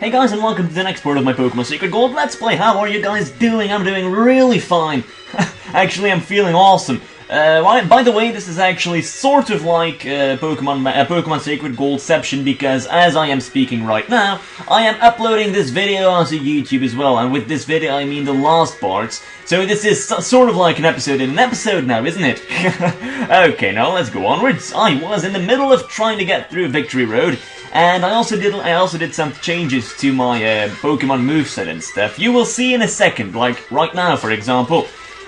Hey guys, and welcome to the next part of my Pokemon Secret Gold Let's Play. How are you guys doing? I'm doing really fine. Actually, I'm feeling awesome. By the way, this is actually sort of like Pokemon Secret Goldception, because as I am speaking right now, I am uploading this video onto YouTube as well, and with this video I mean the last parts. So this is sort of like an episode in an episode now, isn't it? Okay, now let's go onwards. I was in the middle of trying to get through Victory Road, and I also did some changes to my Pokemon moveset and stuff. You will see in a second, like right now for example.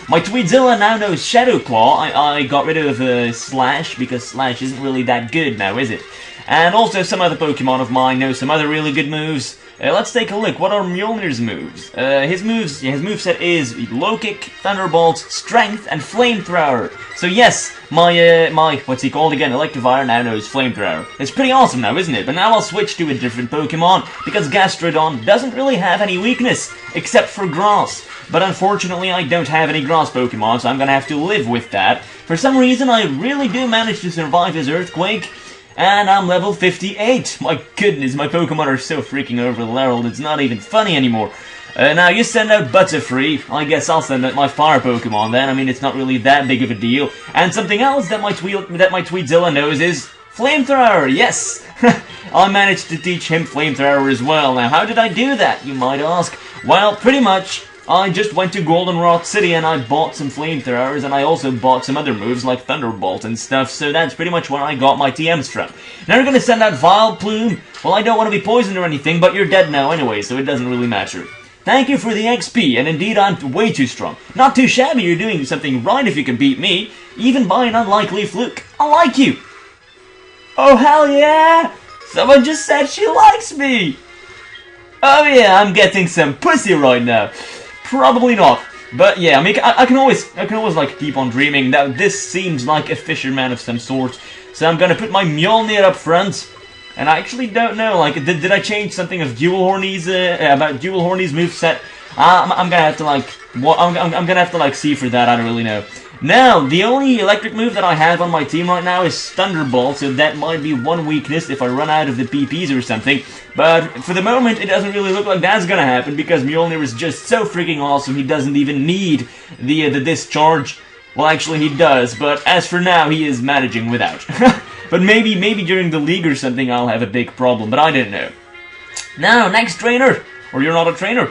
My Tweedzilla now knows Shadow Claw. I got rid of Slash, because Slash isn't really that good now, is it? And also some other Pokemon of mine know some other really good moves. Let's take a look. What are Mjolnir's moves? His moveset is Low Kick, Thunderbolt, Strength, and Flamethrower. So yes, my what's he called again? Electivire now knows Flamethrower. It's pretty awesome now, isn't it? But now I'll switch to a different Pokemon, because Gastrodon doesn't really have any weakness, except for Grass. But unfortunately, I don't have any Grass Pokemon, so I'm gonna have to live with that. For some reason, I really do manage to survive his Earthquake. And I'm level 58! My goodness, my Pokemon are so freaking over-leveled, it's not even funny anymore. Now, you send out Butterfree. I guess I'll send out my Fire Pokemon then. I mean, it's not really that big of a deal. And something else that my Tweedzilla knows is Flamethrower, yes! I managed to teach him Flamethrower as well. Now, how did I do that, you might ask? Well, pretty much, I just went to Goldenrod City and I bought some Flamethrowers, and I also bought some other moves like Thunderbolt and stuff, so that's pretty much where I got my TMs from. Now we're gonna send out Vileplume. Well, I don't want to be poisoned or anything, but you're dead now anyway, so it doesn't really matter. Thank you for the XP, and indeed I'm way too strong. Not too shabby, you're doing something right if you can beat me, even by an unlikely fluke. I like you! Oh hell yeah! Someone just said she likes me! Oh yeah, I'm getting some pussy right now. Probably not, but yeah, I mean, I can always like keep on dreaming. Now this seems like a fisherman of some sort, so I'm gonna put my Mjolnir up front. And I actually don't know, like, did I change something of Dual Horny's moveset? I'm gonna have to like, I'm gonna have to like see for that. I don't really know. Now, the only electric move that I have on my team right now is Thunderbolt, so that might be one weakness if I run out of the PPs or something. But for the moment, it doesn't really look like that's gonna happen, because Mjolnir is just so freaking awesome, he doesn't even need the discharge. Well, actually he does, but as for now, he is managing without. But maybe during the league or something I'll have a big problem, but I don't know. Now, next trainer! Or you're not a trainer.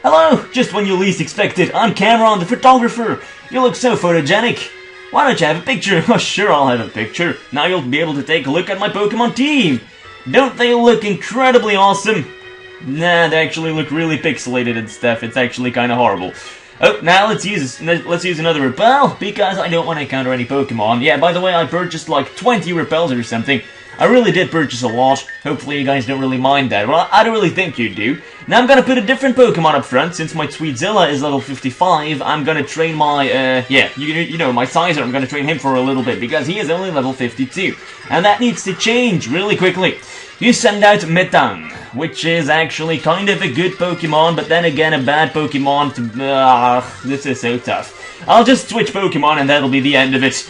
Hello! Just when you least expect it, I'm Cameron, the photographer! You look so photogenic! Why don't you have a picture? Oh, sure, I'll have a picture. Now you'll be able to take a look at my Pokemon team! Don't they look incredibly awesome? Nah, they actually look really pixelated and stuff. It's actually kinda horrible. Oh, now let's use another Repel, because I don't want to encounter any Pokemon. Yeah, by the way, I purchased like 20 Repels or something. I really did purchase a lot. Hopefully you guys don't really mind that. Well, I don't really think you do. Now I'm gonna put a different Pokemon up front. Since my Tweedzilla is level 55, I'm gonna train my, you know, my Sizer. I'm gonna train him for a little bit, because he is only level 52. And that needs to change really quickly. You send out Metang, which is actually kind of a good Pokemon, but then again a bad Pokemon to... this is so tough. I'll just switch Pokemon and that'll be the end of it.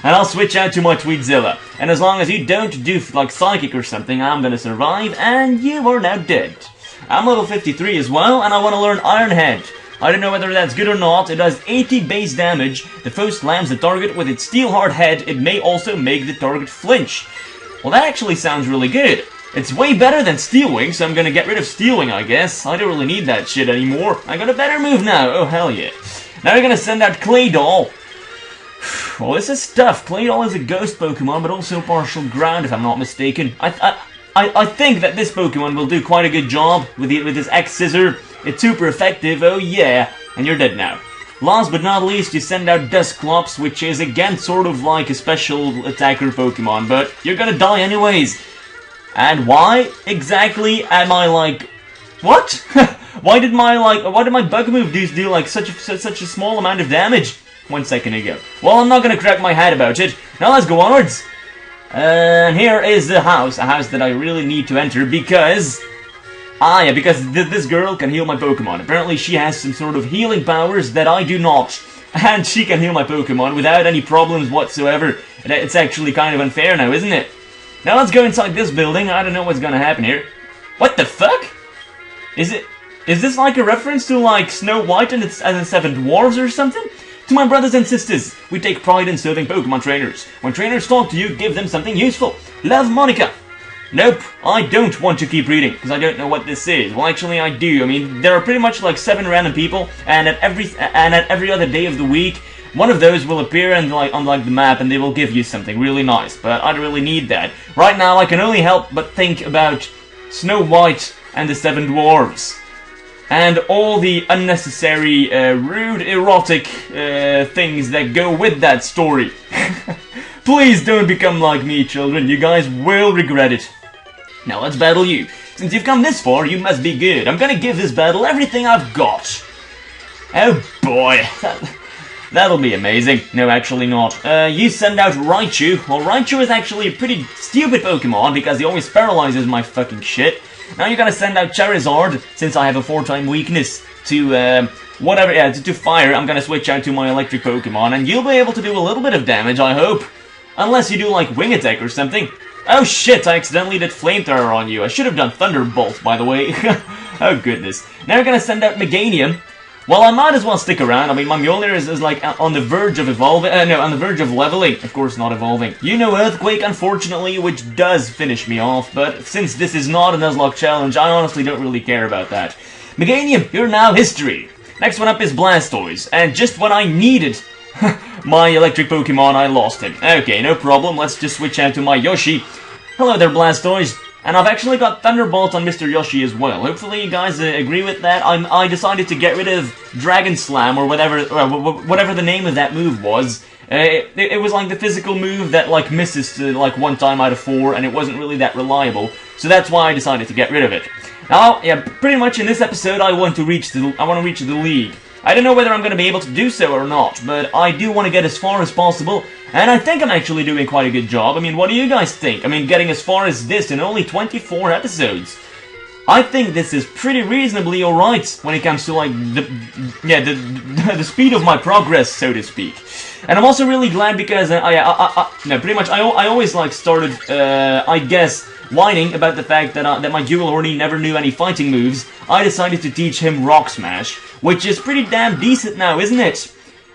And I'll switch out to my Tweedzilla. And as long as you don't do like Psychic or something, I'm gonna survive, and you are now dead. I'm level 53 as well, and I want to learn Iron Head. I don't know whether that's good or not. It does 80 base damage. The foe slams the target with its steel hard head. It may also make the target flinch. Well, that actually sounds really good. It's way better than Steel Wing, so I'm gonna get rid of Steel Wing, I guess. I don't really need that shit anymore. I got a better move now. Oh, hell yeah. Now we're gonna send out Claydol. Well, this is tough. Claydol is a ghost Pokemon, but also partial ground, if I'm not mistaken. I think that this Pokemon will do quite a good job with his X-Scissor. It's super effective, oh yeah. And you're dead now. Last but not least, you send out Dusclops, which is again sort of like a special attacker Pokemon, but you're gonna die anyways. And why exactly am I like... What? Why did my bug move do like such a small amount of damage 1 second ago? Well, I'm not gonna crack my head about it. Now let's go onwards. And here is the house, a house that I really need to enter because... yeah, because this girl can heal my Pokemon. Apparently she has some sort of healing powers that I do not. And she can heal my Pokemon without any problems whatsoever. It's actually kind of unfair now, isn't it? Now let's go inside this building. I don't know what's gonna happen here. What the fuck? Is this like a reference to like Snow White and the Seven Dwarves or something? To my brothers and sisters, we take pride in serving Pokemon trainers. When trainers talk to you, give them something useful. Love, Monica. Nope, I don't want to keep reading, because I don't know what this is. Well, actually, I do. I mean, there are pretty much like 7 random people, and at every other day of the week, one of those will appear on the map, and they will give you something really nice. But I don't really need that. Right now, I can only help but think about Snow White and the Seven Dwarves. And all the unnecessary, rude, erotic things that go with that story. Please don't become like me, children. You guys will regret it. Now let's battle you. Since you've come this far, you must be good. I'm gonna give this battle everything I've got. Oh boy. That'll be amazing. No, actually not. You send out Raichu. Well, Raichu is actually a pretty stupid Pokemon because he always paralyzes my fucking shit. Now you're gonna send out Charizard, since I have a 4-time weakness to, to fire. I'm gonna switch out to my electric Pokemon, and you'll be able to do a little bit of damage, I hope. Unless you do, like, Wing Attack or something. Oh shit, I accidentally did Flamethrower on you. I should have done Thunderbolt, by the way. Oh goodness. Now we're gonna send out Meganium. Well, I might as well stick around. I mean, my Mjolnir is like, on the verge of evolving. On the verge of leveling. Of course, not evolving. You know Earthquake, unfortunately, which does finish me off. But since this is not a Nuzlocke challenge, I honestly don't really care about that. Meganium, you're now history. Next one up is Blastoise. And just when I needed my electric Pokemon, I lost him. Okay, no problem. Let's just switch out to my Yoshi. Hello there, Blastoise. And I've actually got Thunderbolt on Mr. Yoshi as well. Hopefully you guys agree with that. I decided to get rid of Dragon Slam, or whatever the name of that move was. It was like the physical move that like misses to like 1 time out of 4, and it wasn't really that reliable. So that's why I decided to get rid of it. Now, yeah, pretty much in this episode I want to reach the league. I don't know whether I'm going to be able to do so or not, but I do want to get as far as possible, and I think I'm actually doing quite a good job. I mean, what do you guys think? I mean, getting as far as this in only 24 episodes. I think this is pretty reasonably alright when it comes to, like, the speed of my progress, so to speak. And I'm also really glad because, pretty much, I always, like, started, I guess, whining about the fact that my Dual Horny never knew any fighting moves. I decided to teach him Rock Smash, which is pretty damn decent now, isn't it?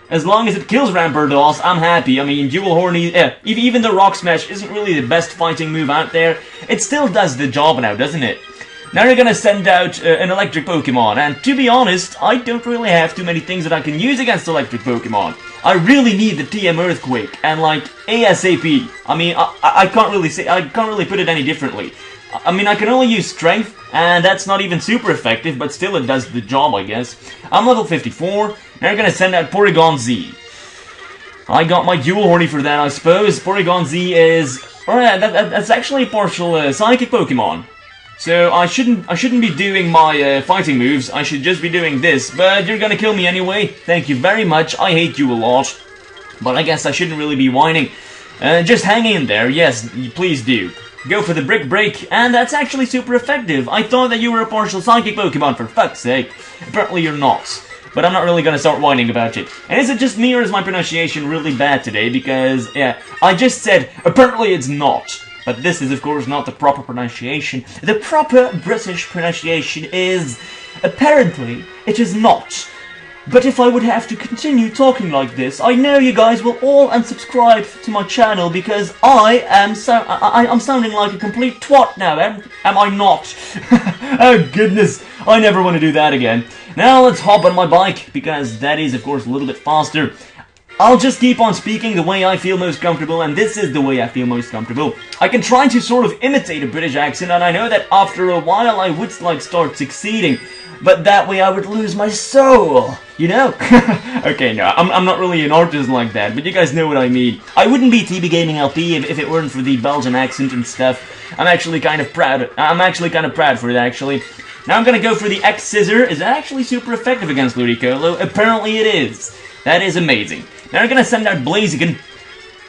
As long as it kills Rampardos, I'm happy. I mean, Dual Horny, even though Rock Smash isn't really the best fighting move out there, it still does the job now, doesn't it? Now you're gonna send out an electric Pokemon, and to be honest, I don't really have too many things that I can use against electric Pokemon. I really need the TM Earthquake, and like, ASAP. I mean, I can't really put it any differently. I mean, I can only use Strength, and that's not even super effective, but still it does the job, I guess. I'm level 54, now you're gonna send out Porygon Z. I got my Dual Horny for that, I suppose. Porygon Z is... that's actually a partial Psychic Pokemon. So I shouldn't be doing my fighting moves, I should just be doing this, but you're gonna kill me anyway. Thank you very much, I hate you a lot. But I guess I shouldn't really be whining. Just hang in there, yes, please do. Go for the Brick Break, and that's actually super effective. I thought that you were a partial Psychic Pokemon, for fuck's sake. Apparently you're not. But I'm not really gonna start whining about it. And is it just me, or is my pronunciation really bad today? Because, yeah, I just said, apparently it's not. But this is, of course, not the proper pronunciation. The proper British pronunciation is... apparently, it is not. But if I would have to continue talking like this, I know you guys will all unsubscribe to my channel because I'm sounding like a complete twat now, am I not? Oh goodness, I never want to do that again. Now let's hop on my bike, because that is, of course, a little bit faster. I'll just keep on speaking the way I feel most comfortable, and this is the way I feel most comfortable. I can try to sort of imitate a British accent, and I know that after a while I would, like, start succeeding. But that way I would lose my soul, you know? Okay, no, I'm not really an artist like that, but you guys know what I mean. I wouldn't be TB Gaming LP if it weren't for the Belgian accent and stuff. I'm actually kind of proud for it, actually. Now I'm gonna go for the X-Scissor. Is that actually super effective against Ludicolo? Apparently it is. That is amazing. Now I'm gonna send out Blaziken.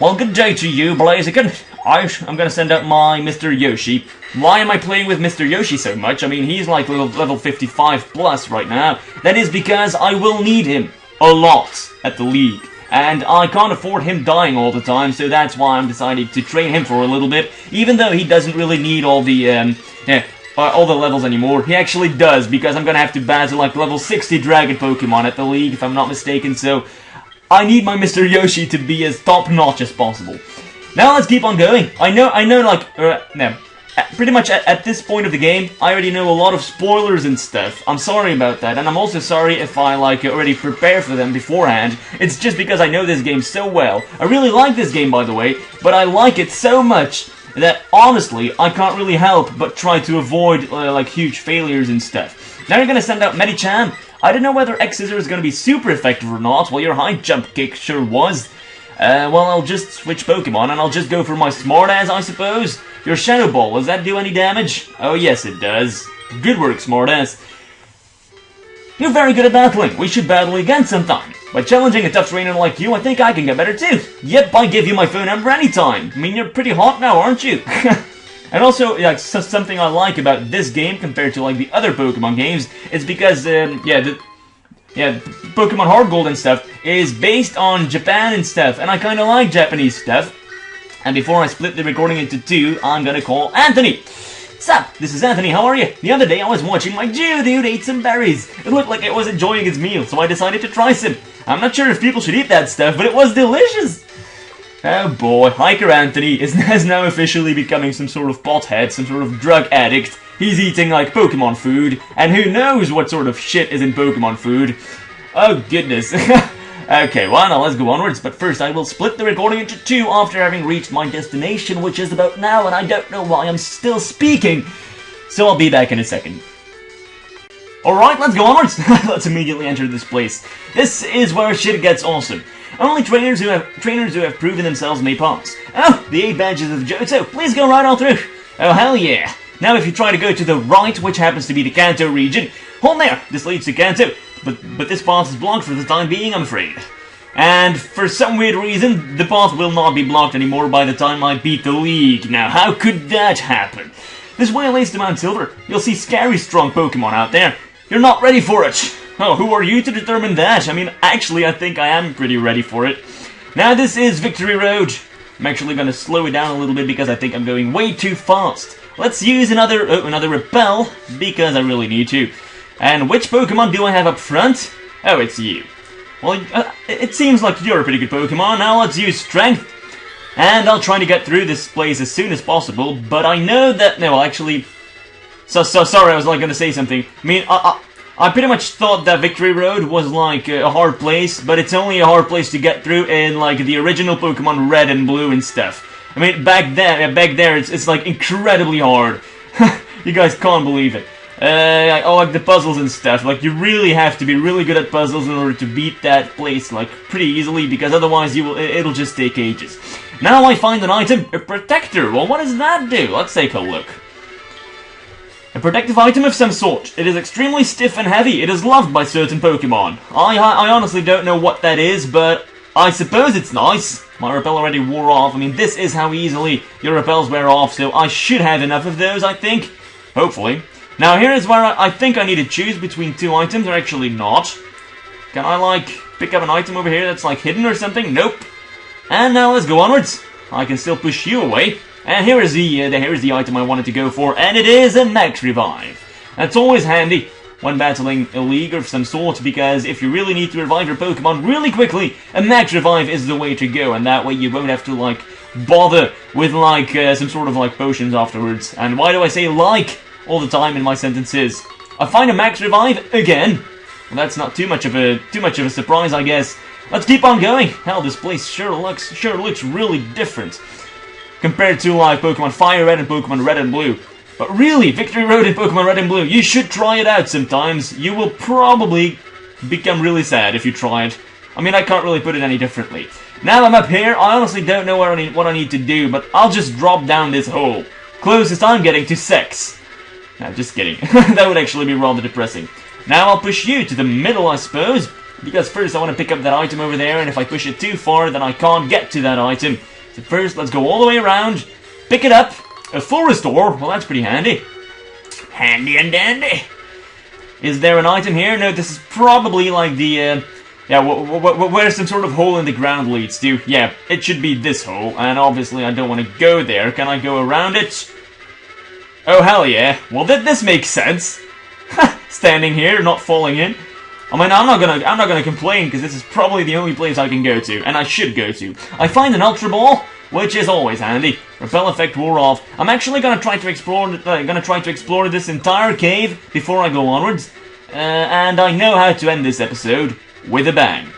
Well, good day to you, Blaziken. I'm gonna send out my Mr. Yoshi. Why am I playing with Mr. Yoshi so much? I mean, he's like level 55 plus right now. That is because I will need him a lot at the league. And I can't afford him dying all the time, so that's why I'm deciding to train him for a little bit. Even though he doesn't really need all the all the levels anymore. He actually does, because I'm gonna have to battle like level 60 dragon Pokemon at the league, if I'm not mistaken, so I need my Mr. Yoshi to be as top-notch as possible. Now let's keep on going. I know, like, no. Pretty much at this point of the game, I already know a lot of spoilers and stuff. I'm sorry about that, and I'm also sorry if I, like, already prepare for them beforehand. It's just because I know this game so well. I really like this game, by the way, but I like it so much that, honestly, I can't really help but try to avoid, like, huge failures and stuff. Now you're gonna send out Medicham. I don't know whether X-Scissor is gonna be super effective or not. Well, your high jump kick sure was. Well, I'll just switch Pokemon, and I'll just go for my Smartass, I suppose. Your Shadow Ball, does that do any damage? Oh, yes, it does. Good work, Smartass. You're very good at battling. We should battle again sometime. By challenging a tough trainer like you, I think I can get better too. Yep, I give you my phone number anytime. I mean, you're pretty hot now, aren't you? And also, yeah, something I like about this game compared to, like, the other Pokemon games is because, Pokemon Heart Gold and stuff is based on Japan and stuff, and I kind of like Japanese stuff. And before I split the recording into two, I'm gonna call Anthony. Sup, this is Anthony, how are you? The other day I was watching my Geodude eat some berries. It looked like it was enjoying its meal, so I decided to try some. I'm not sure if people should eat that stuff, but it was delicious. Oh boy, Hiker Anthony is now officially becoming some sort of pothead, some sort of drug addict. He's eating, like, Pokemon food, and who knows what sort of shit is in Pokemon food. Oh goodness. Okay, well, now let's go onwards, but first I will split the recording into two after having reached my destination, which is about now, and I don't know why I'm still speaking, so I'll be back in a second. Alright, let's go onwards. Let's immediately enter this place. This is where shit gets awesome. Only trainers who have proven themselves may pass. Oh, the 8 badges of Johto, please go right on through. Oh, hell yeah. Now if you try to go to the right, which happens to be the Kanto region, hold there, this leads to Kanto. But this path is blocked for the time being, I'm afraid. And for some weird reason, the path will not be blocked anymore by the time I beat the league. Now, how could that happen? This way leads to Mount Silver. You'll see scary strong Pokemon out there. You're not ready for it. Oh, who are you to determine that? I mean, actually, I think I am pretty ready for it. Now, this is Victory Road. I'm actually going to slow it down a little bit because I think I'm going way too fast. Let's use another Repel, because I really need to. And which Pokemon do I have up front? Oh, it's you. Well, it seems like you're a pretty good Pokemon. Now let's use Strength. And I'll try to get through this place as soon as possible, but I know that... No, well, actually... So sorry, I was like going to say something. I mean, I pretty much thought that Victory Road was like a hard place, but it's only a hard place to get through in like the original Pokemon Red and Blue and stuff. I mean, back there, it's like incredibly hard. You guys can't believe it. I like the puzzles and stuff. Like, you really have to be really good at puzzles in order to beat that place, like, pretty easily, because otherwise it'll just take ages. Now I find an item, a protector. Well, what does that do? Let's take a look. A protective item of some sort. It is extremely stiff and heavy. It is loved by certain Pokemon. I honestly don't know what that is, but I suppose it's nice. My repel already wore off. I mean, this is how easily your repels wear off, so I should have enough of those, I think. Hopefully. Now, here is where I think I need to choose between two items, or actually not. Can I, like, pick up an item over here that's, like, hidden or something? Nope. And now let's go onwards. I can still push you away. And here is the item I wanted to go for, and it is a Max Revive. That's always handy when battling a league of some sort, because if you really need to revive your Pokemon really quickly, a Max Revive is the way to go, and that way you won't have to, like, bother with, like, some sort of, like, potions afterwards. And why do I say like all the time in my sentences? I find a Max Revive again. Well, that's not too much of a surprise, I guess. Let's keep on going. Hell, this place sure looks really different compared to, like, Pokemon Fire Red and Pokemon Red and Blue. But really, Victory Road in Pokemon Red and Blue, you should try it out sometimes. You will probably become really sad if you try it. I mean, I can't really put it any differently. Now I'm up here, I honestly don't know what I need to do, but I'll just drop down this hole. Closest I'm getting to sex. No, just kidding. That would actually be rather depressing. Now I'll push you to the middle, I suppose, because first I want to pick up that item over there, and if I push it too far, then I can't get to that item. So first, let's go all the way around, pick it up. A full restore, well, that's pretty handy. Handy and dandy. Is there an item here? No, this is probably like the, where some sort of hole in the ground leads to. Yeah, it should be this hole, and obviously I don't want to go there. Can I go around it? Oh, hell yeah. Well, this makes sense. Standing here, not falling in. I mean, I'm not gonna complain, because this is probably the only place I can go to, and I should go to. I find an Ultra Ball, which is always handy. Repel effect wore off. I'm actually gonna try to explore this entire cave before I go onwards, and I know how to end this episode with a bang.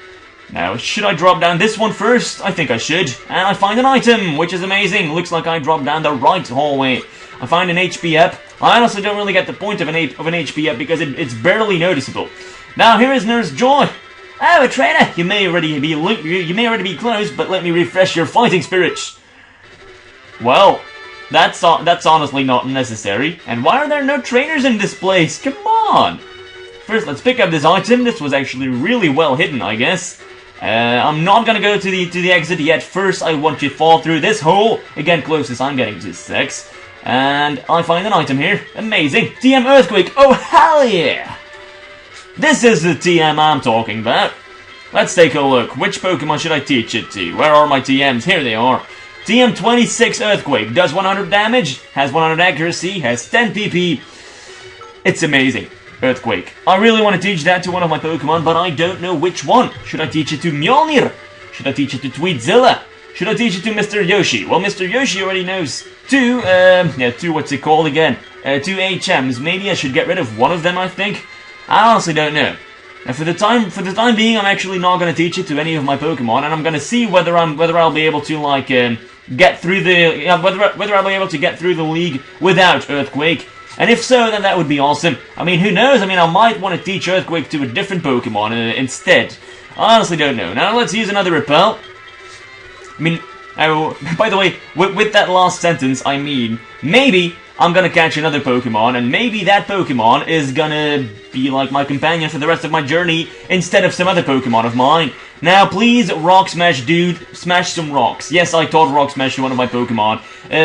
Now, should I drop down this one first? I think I should. And I find an item, which is amazing. Looks like I dropped down the right hallway. I find an HP up. I honestly don't really get the point of an HP up because it's barely noticeable. Now, here is Nurse Joy. Oh, a trainer! You may already be close, but let me refresh your fighting spirits. Well, that's honestly not necessary. And why are there no trainers in this place? Come on! First, let's pick up this item. This was actually really well hidden, I guess. I'm not gonna go to the exit yet. First, I want to fall through this hole. Again, closest I'm getting to 6. And I find an item here. Amazing. TM Earthquake. Oh, hell yeah! This is the TM I'm talking about. Let's take a look. Which Pokemon should I teach it to? Where are my TMs? Here they are. TM 26 Earthquake. Does 100 damage. Has 100 accuracy. Has 10 PP. It's amazing. Earthquake. I really want to teach that to one of my Pokemon, but I don't know which one. Should I teach it to Mjolnir? Should I teach it to Tweedzilla? Should I teach it to Mr. Yoshi? Well, Mr. Yoshi already knows two, what's it called again? 2 HMs. Maybe I should get rid of one of them, I think. I honestly don't know. And for the time being, I'm actually not going to teach it to any of my Pokemon, and I'm going to see whether I'll be able to, like, get through whether I'll be able to get through the league without Earthquake. And if so, then that would be awesome. I mean, who knows? I mean, I might want to teach Earthquake to a different Pokemon instead. I honestly don't know. Now, let's use another Repel. I mean, by the way, with that last sentence, I mean, maybe I'm gonna catch another Pokemon, and maybe that Pokemon is gonna be like my companion for the rest of my journey, instead of some other Pokemon of mine. Now, please, Rock Smash dude, smash some rocks. Yes, I taught Rock Smash to one of my Pokemon.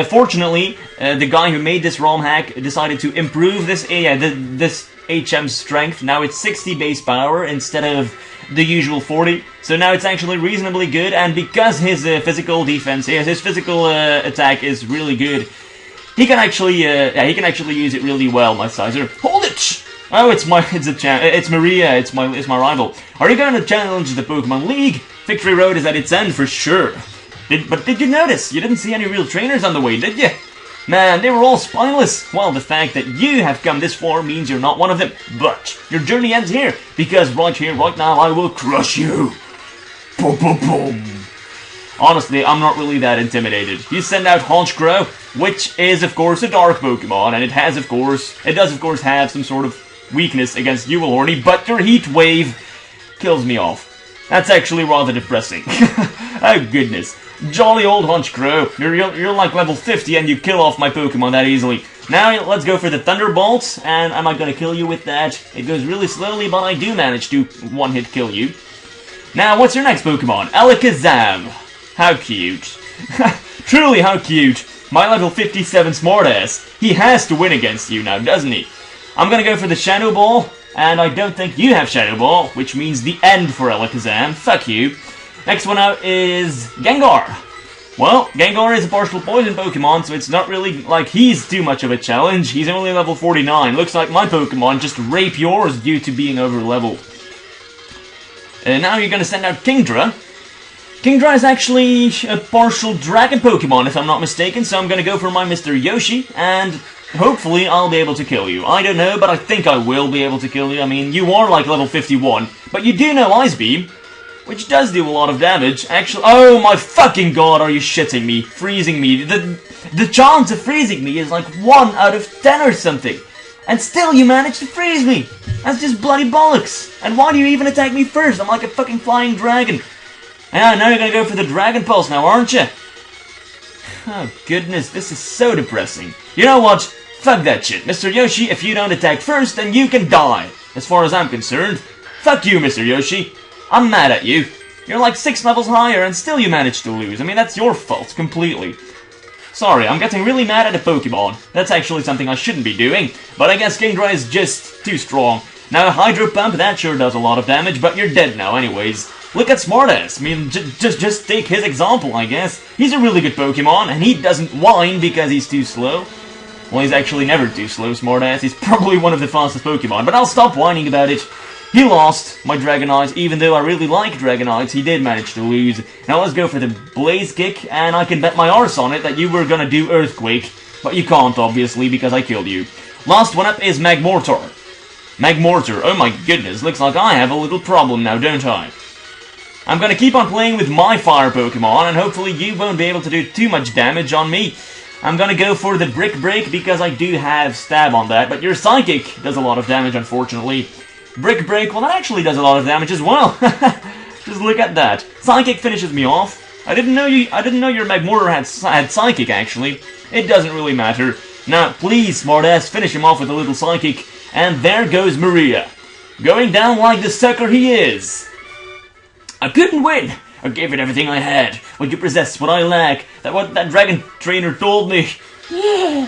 Fortunately, the guy who made this ROM hack decided to improve this HM's strength. Now it's 60 base power instead of the usual 40, so now it's actually reasonably good, and because his physical defense, his physical attack is really good, he can actually use it really well, my Sizer. Hold it! Oh, it's Maria, it's my rival. Are you going to challenge the Pokemon League? Victory Road is at its end for sure. But did you notice? You didn't see any real trainers on the way, did you? Man, they were all spineless. Well, the fact that you have come this far means you're not one of them. But your journey ends here, because right here, right now, I will crush you. Boom, boom, boom. Honestly, I'm not really that intimidated. You send out Honchkrow, which is, of course, a dark Pokemon, and it does, of course, have some sort of weakness against Yuvalhorny, but your Heat Wave kills me off. That's actually rather depressing. Oh, goodness. Jolly old Honchkrow. You're like level 50 and you kill off my Pokemon that easily. Now, let's go for the Thunderbolt, and am I gonna kill you with that? It goes really slowly, but I do manage to one-hit kill you. Now, what's your next Pokemon? Alakazam. How cute. Truly, how cute. My level 57 smartass. He has to win against you now, doesn't he? I'm gonna go for the Shadow Ball, and I don't think you have Shadow Ball, which means the end for Alakazam. Fuck you. Next one out is Gengar. Well, Gengar is a partial poison Pokemon, so it's not really like he's too much of a challenge. He's only level 49. Looks like my Pokemon just rape yours due to being over-leveled. Now you're gonna send out Kingdra. Kingdra is actually a partial dragon Pokemon, if I'm not mistaken, so I'm gonna go for my Mr. Yoshi, and hopefully I'll be able to kill you. I don't know, but I think I will be able to kill you. I mean, you are like level 51, but you do know Ice Beam, which does do a lot of damage. Actually, oh my fucking god, are you shitting me? Freezing me. The chance of freezing me is like 1 out of 10 or something. And still you managed to freeze me. That's just bloody bollocks. And why do you even attack me first? I'm like a fucking flying dragon. And now you're gonna go for the Dragon Pulse now, aren't you? Oh goodness, this is so depressing. You know what? Fuck that shit. Mr. Yoshi, if you don't attack first, then you can die. As far as I'm concerned. Fuck you, Mr. Yoshi. I'm mad at you. You're like 6 levels higher and still you managed to lose. I mean, that's your fault, completely. Sorry, I'm getting really mad at a Pokemon. That's actually something I shouldn't be doing, but I guess Kingdra is just too strong. Now, Hydro Pump, that sure does a lot of damage, but you're dead now anyways. Look at Smartass. I mean, just take his example, I guess. He's a really good Pokemon, and he doesn't whine because he's too slow. Well, he's actually never too slow, smartass. He's probably one of the fastest Pokemon, but I'll stop whining about it. He lost my Dragonite, even though I really like Dragonites, he did manage to lose. Now let's go for the Blaze Kick, and I can bet my arse on it that you were gonna do Earthquake. But you can't, obviously, because I killed you. Last one up is Magmortar. Magmortar, oh my goodness, looks like I have a little problem now, don't I? I'm gonna keep on playing with my fire Pokemon, and hopefully you won't be able to do too much damage on me. I'm gonna go for the Brick Break, because I do have Stab on that, but your Psychic does a lot of damage, unfortunately. Brick Break, well that actually does a lot of damage as well. Just look at that. Psychic finishes me off. I didn't know your Magmortar had Psychic, actually. It doesn't really matter. Now, please, smartass, finish him off with a little Psychic. And there goes Maria. Going down like the sucker he is. I couldn't win. I gave it everything I had. What you possess, what I lack. What that dragon trainer told me. Yeah.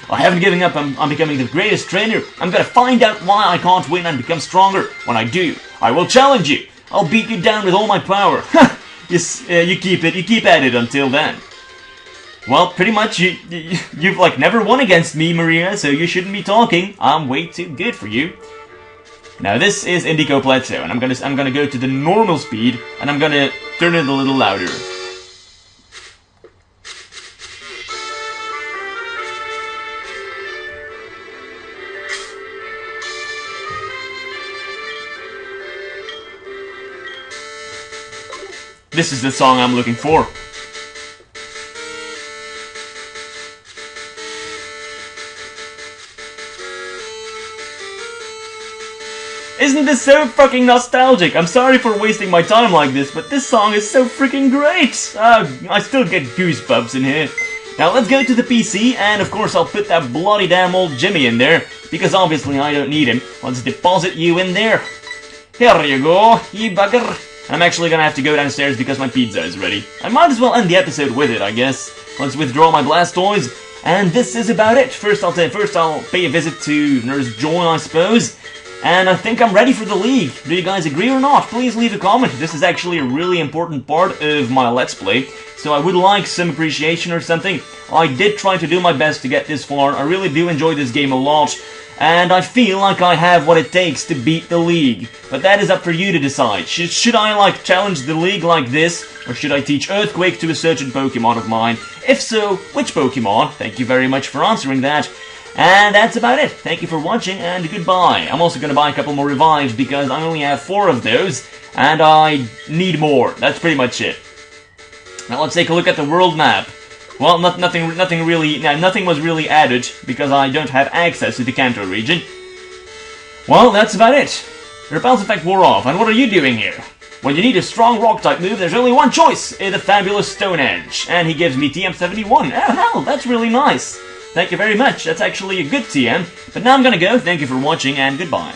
I haven't given up. I'm becoming the greatest trainer. I'm gonna find out why I can't win and become stronger. When I do, I will challenge you. I'll beat you down with all my power. You keep at it until then. Well, pretty much you've like never won against me, Maria, so you shouldn't be talking. I'm way too good for you. Now this is Indigo Plateau, and I'm gonna go to the normal speed, and I'm gonna turn it a little louder. This is the song I'm looking for. Isn't this so fucking nostalgic? I'm sorry for wasting my time like this, but this song is so freaking great! I still get goosebumps in here. Now let's go to the PC, and of course I'll put that bloody damn old Jimmy in there, because obviously I don't need him. Let's deposit you in there. Here you go, you bugger. I'm actually gonna have to go downstairs because my pizza is ready. I might as well end the episode with it, I guess. Let's withdraw my Blastoise, and this is about it. First I'll pay a visit to Nurse Joy, I suppose. And I think I'm ready for the league. Do you guys agree or not? Please leave a comment. This is actually a really important part of my Let's Play, so I would like some appreciation or something. I did try to do my best to get this far. I really do enjoy this game a lot, and I feel like I have what it takes to beat the league. But that is up for you to decide. Should I, like, challenge the league like this, or should I teach Earthquake to a certain Pokemon of mine? If so, which Pokemon? Thank you very much for answering that. And that's about it. Thank you for watching, and goodbye. I'm also going to buy a couple more revives, because I only have 4 of those, and I need more. That's pretty much it. Now let's take a look at the world map. Well, nothing was really added, because I don't have access to the Kanto region. Well, that's about it. The repulse effect wore off, and what are you doing here? When you need a strong rock-type move, there's only one choice, the fabulous Stone Edge. And he gives me TM71. Oh, hell, that's really nice. Thank you very much, that's actually a good TM. But now I'm gonna go, thank you for watching, and goodbye.